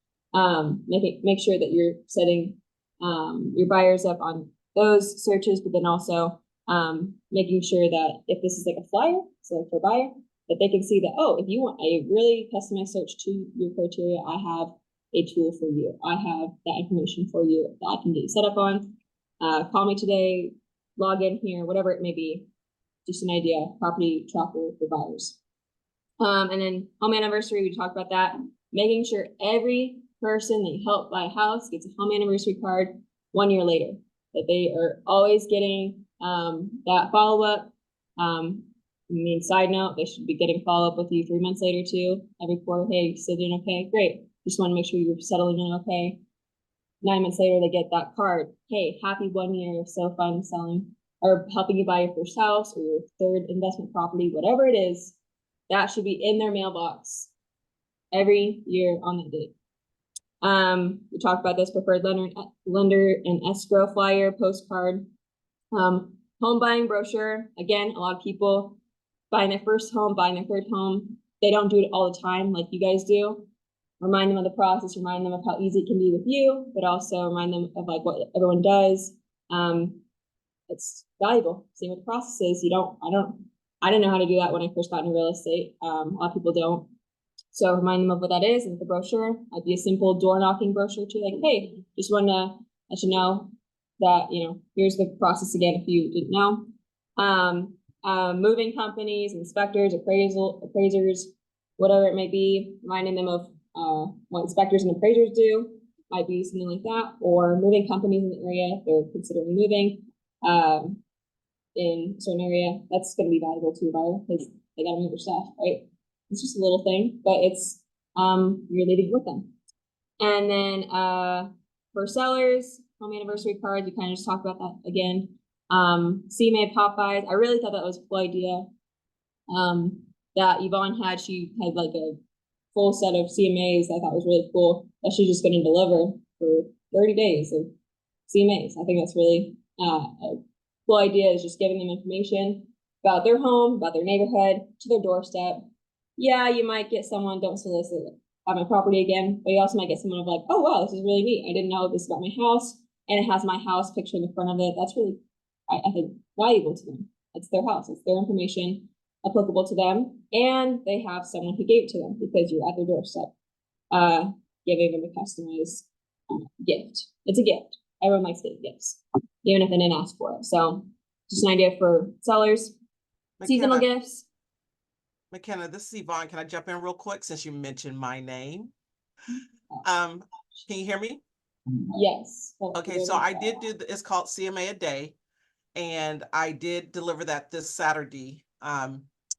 make sure that you're setting your buyers up on those searches, but then also making sure that if this is like a flyer, so for a buyer, that they can see that, oh, if you want a really customized search to your criteria, I have a tool for you. I have that information for you that I can get you set up on. Call me today, log in here, whatever it may be. Just an idea, property tracker for buyers. And then home anniversary, we talked about that. Making sure every person that you help buy a house gets a home anniversary card 1 year later. That they are always getting that follow-up. I mean, side note, they should be getting follow-up with you 3 months later too. Every quarter, hey, you still doing okay? Great. Just want to make sure you're settling in okay. 9 months later, they get that card. Hey, happy 1 year, so fun selling or helping you buy your first house or your third investment property, whatever it is. that should be in their mailbox every year on that date. We talked about this preferred lender and escrow flyer, postcard, home buying brochure. Again, a lot of people buying their first home, buying their third home. They don't do it all the time like you guys do. Remind them of the process, remind them of how easy it can be with you, but also remind them of like what everyone does. It's valuable. Same with the processes. I didn't know how to do that when I first got into real estate. A lot of people don't. So remind them of what that is, and the brochure might be a simple door knocking brochure to like, hey, just want to let you know that, here's the process again if you didn't know. Moving companies, inspectors, appraisers, whatever it may be, reminding them of what inspectors and appraisers do, might be something like that, or moving companies in the area if they're considering moving in a certain area. That's going to be valuable to a buyer because they got to move their stuff, right? It's just a little thing, but it's you're leaving with them. And then for sellers, home anniversary cards, we kind of just talked about that again. CMA Popeyes, I really thought that was a cool idea. That Yvonne had, she had like a full set of CMAs I thought was really cool that she's just going to deliver for 30 days of CMAs. I think that's really a cool idea, is just giving them information about their home, about their neighborhood, to their doorstep. Yeah, you might get someone, don't solicit at my property again, but you also might get someone of like, oh wow, this is really neat. I didn't know this about my house, and it has my house picture in the front of it. That's really, I think, valuable to them. It's their house, it's their information, applicable to them, and they have someone who gave it to them because you're at their doorstep, giving them a customized gift. It's a gift. Everyone likes getting gifts, even if they didn't ask for it. So just an idea for sellers. Seasonal gifts. Makenna, this is Yvonne. Can I jump in real quick since you mentioned my name? Can you hear me? Yes. Okay, so I did do, it's called CMA a Day, and I did deliver that this Saturday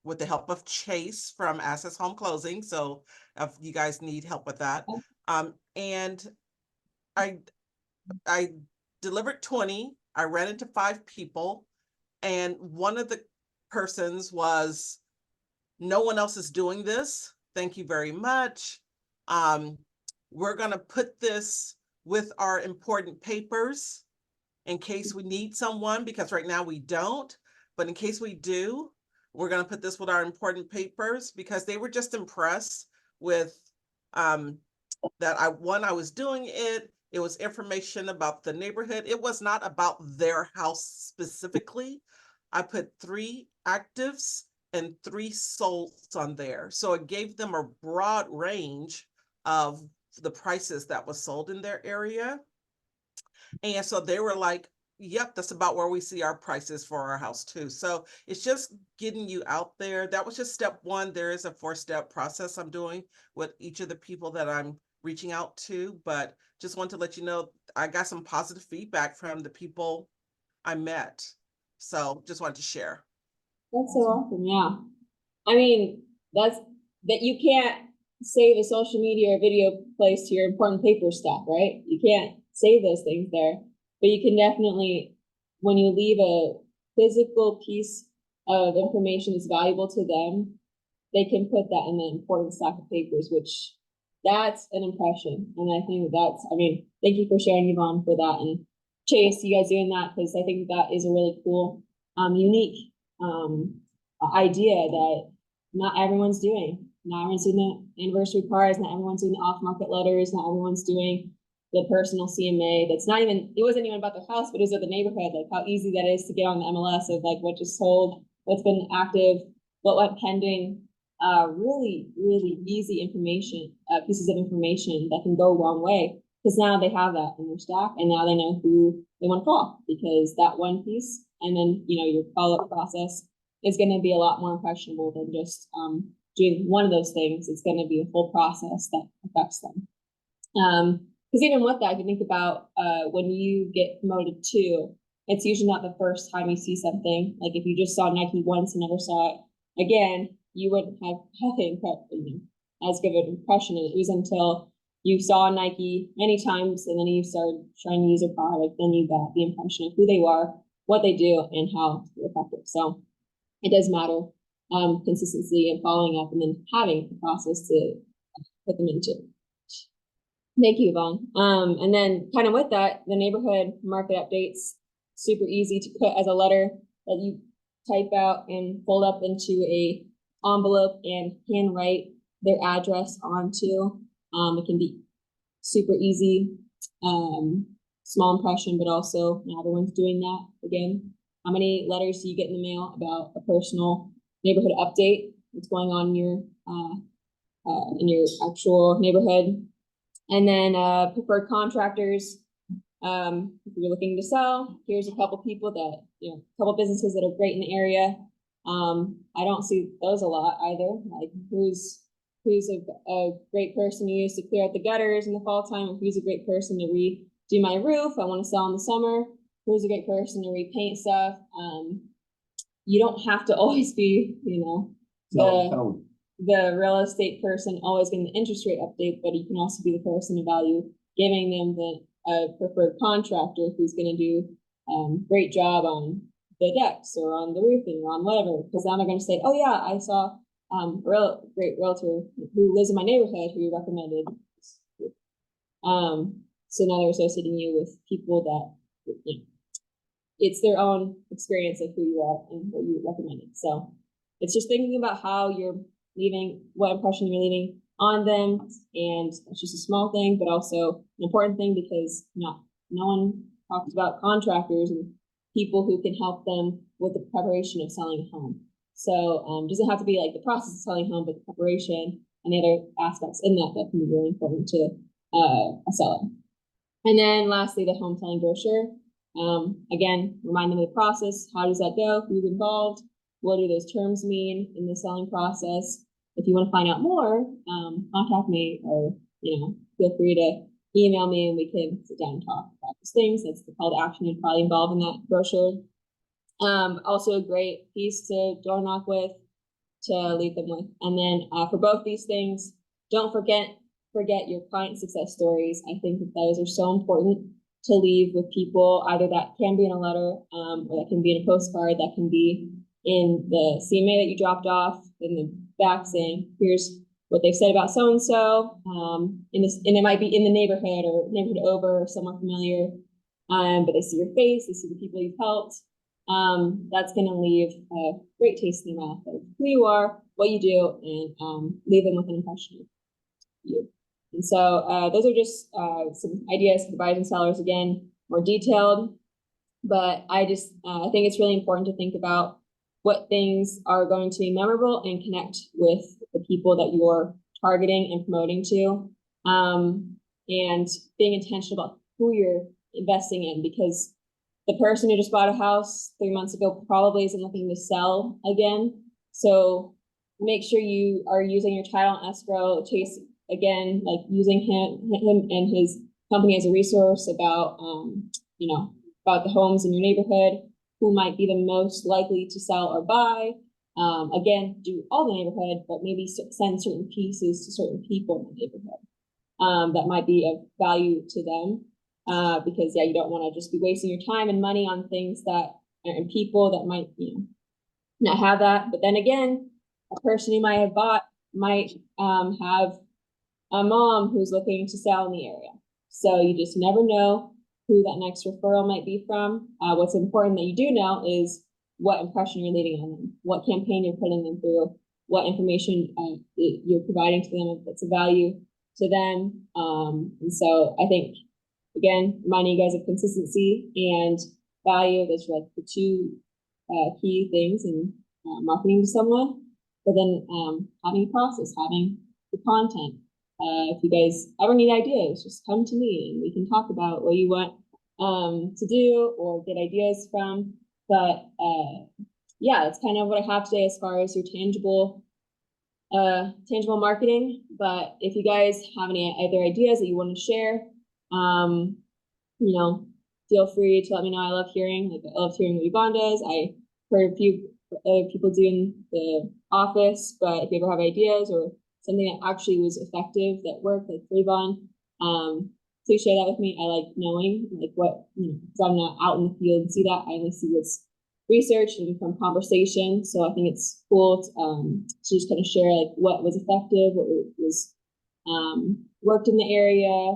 with the help of Chase from Access Home Closing. So if you guys need help with that. And I delivered 20. I ran into 5 people, and one of the persons was, no one else is doing this. Thank you very much. We're going to put this with our important papers in case we need someone, because right now we don't. But in case we do, we're going to put this with our important papers, because they were just impressed with that I was doing it. It was information about the neighborhood. It was not about their house specifically. I put 3 actives and 3 solds on there. So it gave them a broad range of the prices that was sold in their area. And so they were like, yep, that's about where we see our prices for our house too. So it's just getting you out there. That was just step 1. There is a 4-step process I'm doing with each of the people that I'm reaching out to, but just want to let you know, I got some positive feedback from the people I met. So just wanted to share. That's so awesome. Yeah. I mean, that you can't save a social media or video place to your important paper stuff, right? You can't save those things there, but you can definitely, when you leave a physical piece of information that's valuable to them, they can put that in the important stack of papers, which that's an impression. And I think thank you for sharing, Yvonne, for that. And Chase, you guys doing that, because I think that is a really cool, unique idea that not everyone's doing. Not everyone's doing the anniversary cards, not everyone's doing the off-market letters, not everyone's doing the personal CMA. It wasn't even about the house, but it was of the neighborhood, like how easy that is to get on the MLS of like what just sold, what's been active, what went pending. Really, really easy information, pieces of information that can go a long way, because now they have that in their stack, and now they know who they want to call, because that one piece, and then your follow-up process is going to be a lot more impressionable than just doing one of those things. It's going to be a whole process that affects them. Because even with that, if you think about when you get promoted too, it's usually not the first time you see something. Like if you just saw Nike once and never saw it again, you wouldn't have as good of an impression. And it was until you saw Nike many times and then you started trying to use a product, then you got the impression of who they are, what they do, and how they're effective. So it does matter. consistency and following up, and then having a process to put them into. Thank you, Yvonne. And then kind of with that, the neighborhood market updates, super easy to put as a letter that you type out and fold up into a envelope and handwrite their address onto. It can be super easy, small impression, but also not everyone's doing that. Again, how many letters do you get in the mail about a personal neighborhood update? What's going on in your actual neighborhood? And then preferred contractors. If you're looking to sell, here's a couple people that, a couple businesses that are great in the area. I don't see those a lot either. Like who's a great person to use to clear out the gutters in the fall time? Who's a great person to redo my roof? I want to sell in the summer. Who's a great person to repaint stuff? You don't have to always be, the real estate person always getting the interest rate update, but you can also be the person of value giving them the preferred contractor who's going to do great job on the decks or on the roofing or on whatever, because now they're going to say, oh yeah, I saw a great realtor who lives in my neighborhood who recommended. So now they're associating you with people that, it's their own experience of who you are and what you recommended. So it's just thinking about how you're leaving, what impression you're leaving on them, and it's just a small thing, but also an important thing, because no one talks about contractors and people who can help them with the preparation of selling a home. So doesn't have to be like the process of selling a home, but the preparation and the other aspects in that can be really important to a seller. And then lastly, the home selling brochure. Again, remind them of the process. How does that go? Who's involved? What do those terms mean in the selling process? If you want to find out more, contact me, or feel free to email me and we can sit down and talk about these things. That's the call to action you'd probably involve in that brochure. Also a great piece to door knock with, to leave them with. And then for both these things, don't forget your client success stories. I think that those are so important to leave with people. Either that can be in a letter, or that can be in a postcard, that can be in the CMA that you dropped off in the back saying, here's what they've said about so-and-so, and it might be in the neighborhood or neighborhood over or someone familiar, but they see your face, they see the people you've helped. That's going to leave a great taste in their mouth of who you are, what you do, and leave them with an impression of you. And so those are just some ideas for buyers and sellers, again, more detailed, but I think it's really important to think about what things are going to be memorable and connect with the people that you're targeting and promoting to, and being intentional about who you're investing in, because the person who just bought a house 3 months ago probably isn't looking to sell again. So make sure you are using your title and escrow, Chase, again, like using him and his company as a resource about, about the homes in your neighborhood, who might be the most likely to sell or buy. Again, do all the neighborhood, but maybe send certain pieces to certain people in the neighborhood that might be of value to them. Because you don't want to just be wasting your time and money on things that, and people that might, not have that. But then again, a person who might have bought might have a mom who's looking to sell in the area. So you just never know who that next referral might be from. What's important that you do know is what impression you're leaving on them, what campaign you're putting them through, what information you're providing to them that's of value to them. And so I think, again, reminding you guys of consistency and value. Those are like the two key things in marketing to someone. But then having a process, having the content. If you guys ever need ideas, just come to me and we can talk about what you want to do or get ideas from. But that's kind of what I have today as far as your tangible marketing. But if you guys have any other ideas that you want to share, feel free to let me know. I love hearing what Yvonne does. I heard a few people doing the office, but if you ever have ideas or something that actually was effective that worked, like for Yvonne, please share that with me. I like knowing what, because I'm not out in the field and see that. I only see what's research and from conversation. So I think it's cool to just kind of share like what was effective, what was worked in the area,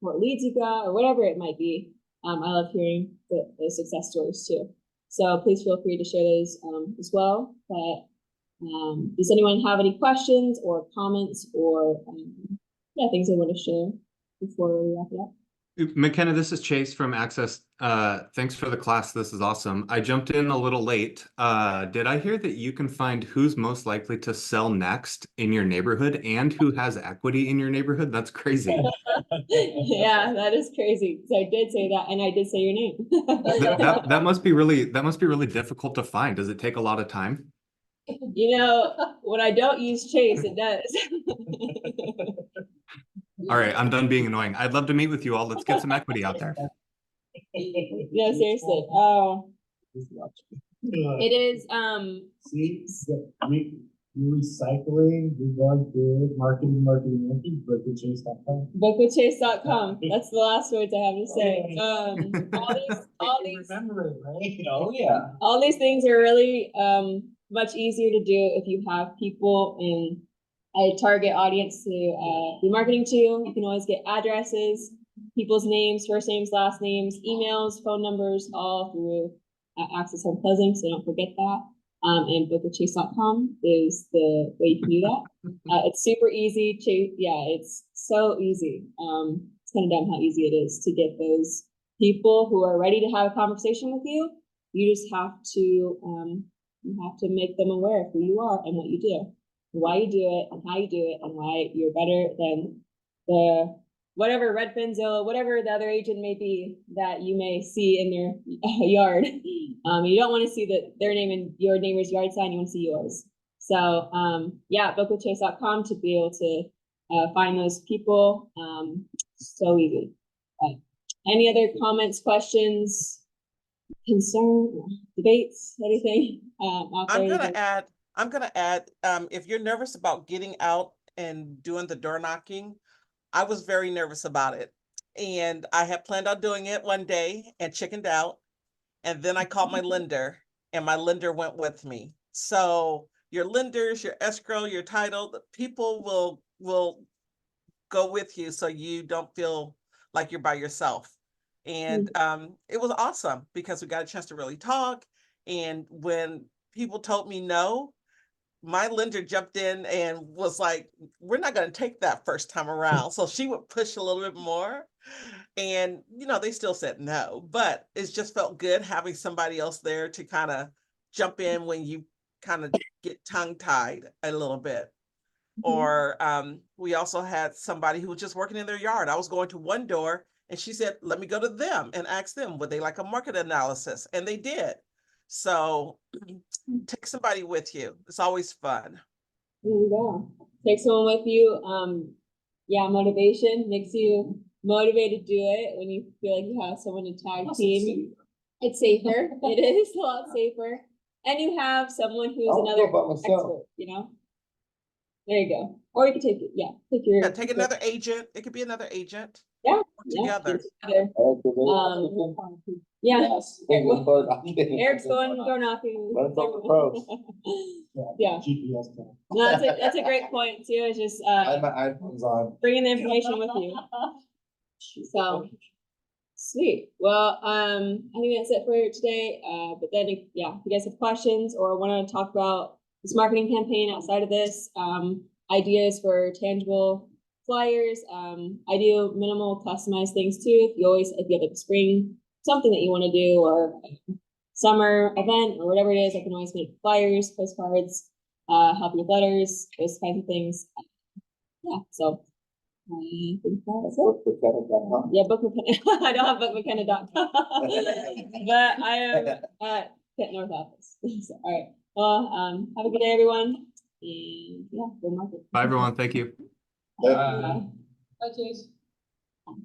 what leads you got, or whatever it might be. I love hearing the success stories too. So please feel free to share those as well. But does anyone have any questions or comments or things they want to share before we wrap it up? McKenna, this is Chase from Access. Thanks for the class. This is awesome. I jumped in a little late. Did I hear that you can find who's most likely to sell next in your neighborhood and who has equity in your neighborhood? That's crazy. Yeah, that is crazy. So I did say that, and I did say your name. That must be really difficult to find. Does it take a lot of time? You know, when I don't use Chase, it does. All right, I'm done being annoying. I'd love to meet with you all. Let's get some equity out there. No, seriously. Oh, it is. See, recycling, we're going good, marketing, bookwithchase.com. Bookwithchase.com. That's the last words I have to say. All these Remember it, right? Oh, yeah. all these things are really much easier to do if you have people in a target audience to be marketing to. You can always get addresses, people's names, first names, last names, emails, phone numbers, all through Access Home Closing, so don't forget that. And bookwithchase.com is the way you can do that. It's super easy. It's so easy. It's kind of dumb how easy it is to get those people who are ready to have a conversation with you. You just have to make them aware of who you are and what you do, why you do it, and how you do it, and why you're better than the whatever Redfin, Zillow, whatever the other agent may be that you may see in their yard. You don't want to see their name in your neighbor's yard sign. You want to see yours. So bookwithchase.com to be able to find those people. So easy. Any other comments, questions, concern, debates, anything? I'm gonna add, if you're nervous about getting out and doing the door knocking, I was very nervous about it. And I had planned on doing it one day and chickened out. And then I called my lender and my lender went with me. So your lenders, your escrow, your title, the people will go with you so you don't feel like you're by yourself. And it was awesome because we got a chance to really talk. And when people told me no, my lender jumped in and was like, we're not going to take that first time around. So she would push a little bit more. And, they still said no, but it just felt good having somebody else there to kind of jump in when you kind of get tongue tied a little bit. Or we also had somebody who was just working in their yard. I was going to one door and she said, let me go to them and ask them, would they like a market analysis? And they did. So take somebody with you. It's always fun. There you go. Take someone with you. Motivation makes you motivated to do it when you feel like you have someone to tag team. It's safer. It is a lot safer. And you have someone who's another expert, There you go. Or you could take Take another agent. It could be another agent. Yeah. Together. Yes. Eric's going door knocking. Yeah. GPS. No, that's a great point too. It's just my iPhone's on. bringing the information with you. So sweet. Well, I think that's it for today. But then, if you guys have questions or want to talk about this marketing campaign outside of this, ideas for tangible flyers, I do minimal customized things too. If you have like spring something that you want to do or summer event or whatever it is, I can always make flyers, postcards, help you with letters, those kinds of things. So I think that's it. Yeah, book McKenna. I don't have bookmckenna.com, but I am at Pitt North office. So, all right. Well, have a good day, everyone. And good market. Bye, everyone. Thank you. Bye. Bye, Chase. Oh,